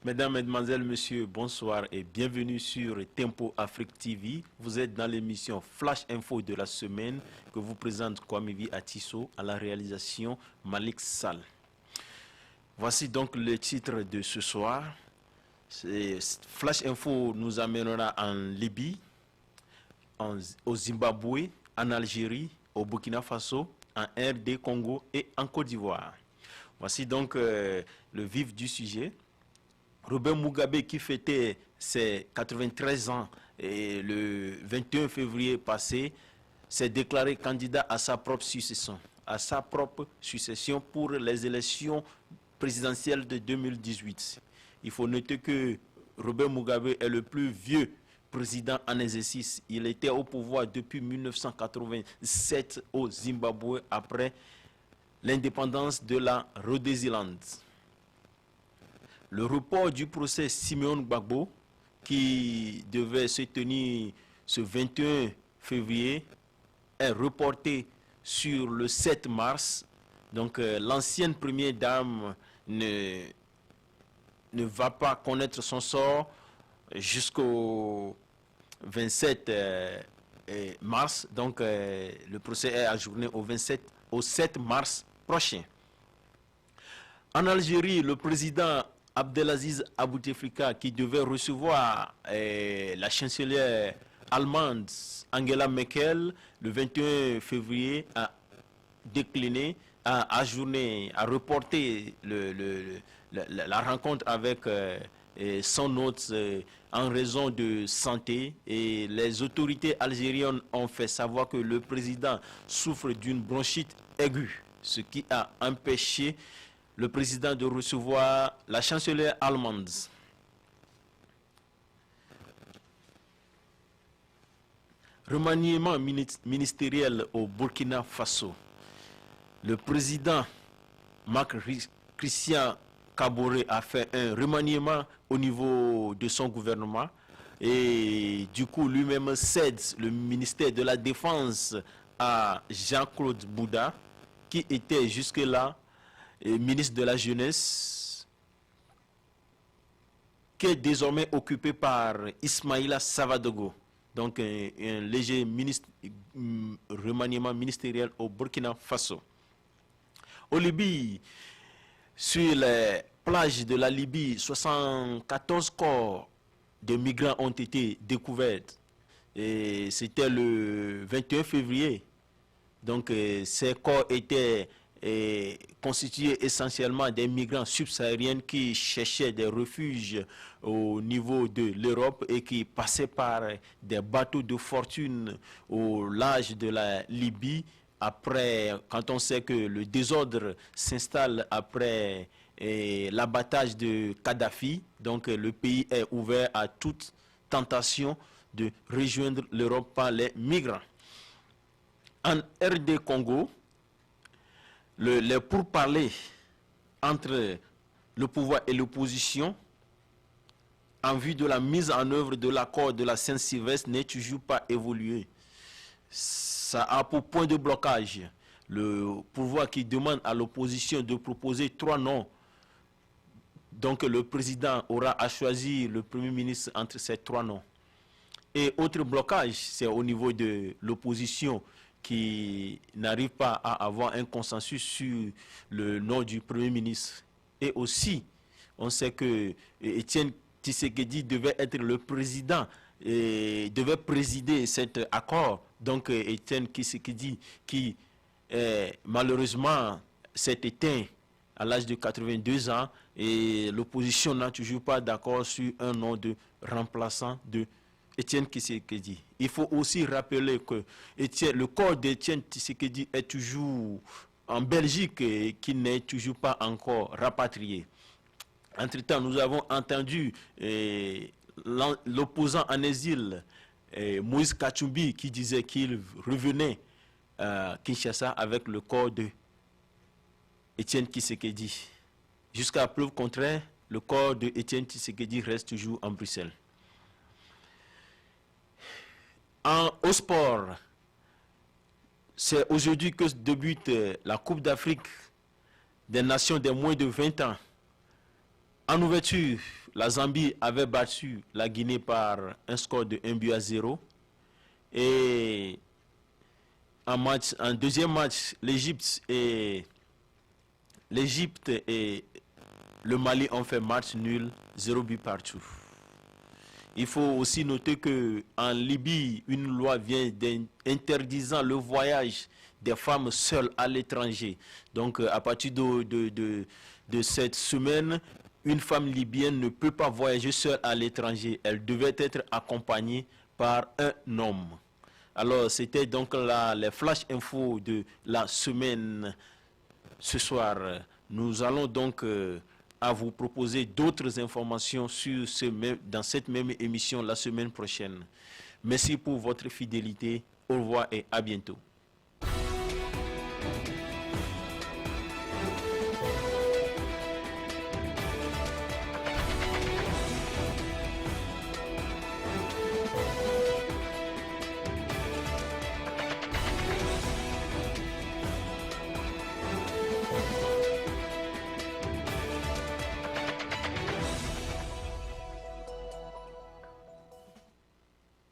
Mesdames, Mesdemoiselles, Messieurs, bonsoir et bienvenue sur Tempo Afrique TV. Vous êtes dans l'émission Flash Info de la semaine que vous présente Kwame Atisso à la réalisation Malik Sall. Voici donc le titre de ce soir. Flash Info nous amènera en Libye, au Zimbabwe, en Algérie, au Burkina Faso, en RD Congo et en Côte d'Ivoire. Voici donc le vif du sujet. Robert Mugabe, qui fêtait ses 93 ans et le 21 février passé, s'est déclaré candidat à sa propre succession pour les élections présidentielles de 2018. Il faut noter que Robert Mugabe est le plus vieux président en exercice. Il était au pouvoir depuis 1987 au Zimbabwe après l'indépendance de la Rhodésie-Land. Le report du procès Simeon Gbagbo, qui devait se tenir ce 21 février, est reporté sur le 7 mars. Donc l'ancienne première dame ne va pas connaître son sort jusqu'au 27 mars. Donc le procès est ajourné au 7 mars prochain. En Algérie, le président Abdelaziz Bouteflika, qui devait recevoir la chancelière allemande Angela Merkel le 21 février, a décliné, a reporté la rencontre avec son hôte en raison de santé. Et les autorités algériennes ont fait savoir que le président souffre d'une bronchite aiguë, ce qui a empêché le président de recevoir la chancelière allemande. Remaniement ministériel au Burkina Faso. Le président Christian Kaboré a fait un remaniement au niveau de son gouvernement et du coup lui-même cède le ministère de la Défense à Jean-Claude Bouda, qui était jusque-là ministre de la Jeunesse, qui est désormais occupé par Ismaïla Savadogo. Donc un léger remaniement ministériel au Burkina Faso. Au Libye, sur les plages de la Libye, 74 corps de migrants ont été découverts. Et c'était le 21 février. Donc ces corps étaient constitués essentiellement des migrants subsahariens qui cherchaient des refuges au niveau de l'Europe et qui passaient par des bateaux de fortune au large de la Libye. Après, quand on sait que le désordre s'installe après l'abattage de Kadhafi, donc le pays est ouvert à toute tentation de rejoindre l'Europe par les migrants. En RD Congo, les pourparlers entre le pouvoir et l'opposition en vue de la mise en œuvre de l'accord de la Saint-Sylvestre n'est toujours pas évolué. Ça a pour point de blocage le pouvoir qui demande à l'opposition de proposer 3 noms. Donc le président aura à choisir le premier ministre entre ces 3 noms. Et autre blocage, c'est au niveau de l'opposition qui n'arrive pas à avoir un consensus sur le nom du Premier ministre. Et aussi, on sait que Étienne Tshisekedi devait être le président et devait présider cet accord. Donc Étienne Tshisekedi, qui malheureusement s'est éteint à l'âge de 82 ans, et l'opposition n'a toujours pas d'accord sur un nom de remplaçant de Étienne Tshisekedi. Il faut aussi rappeler que le corps d'Étienne Tshisekedi est toujours en Belgique et qui n'est toujours pas encore rapatrié. Entre-temps, nous avons entendu l'opposant en exil, Moïse Katumbi, qui disait qu'il revenait à Kinshasa avec le corps de Étienne Tshisekedi. Jusqu'à preuve contraire, le corps de Étienne Tshisekedi reste toujours en Bruxelles. Au sport, c'est aujourd'hui que débute la Coupe d'Afrique des Nations des moins de 20 ans. En ouverture, la Zambie avait battu la Guinée par un score de 1-0. Et en deuxième match, l'Égypte et le Mali ont fait match nul, 0 but partout. Il faut aussi noter que en Libye, une loi vient interdisant le voyage des femmes seules à l'étranger. Donc, à partir de cette semaine, une femme libyenne ne peut pas voyager seule à l'étranger. Elle devait être accompagnée par un homme. Alors, c'était donc les flash infos de la semaine. Ce soir, nous allons donc à vous proposer d'autres informations dans cette même émission la semaine prochaine. Merci pour votre fidélité. Au revoir et à bientôt.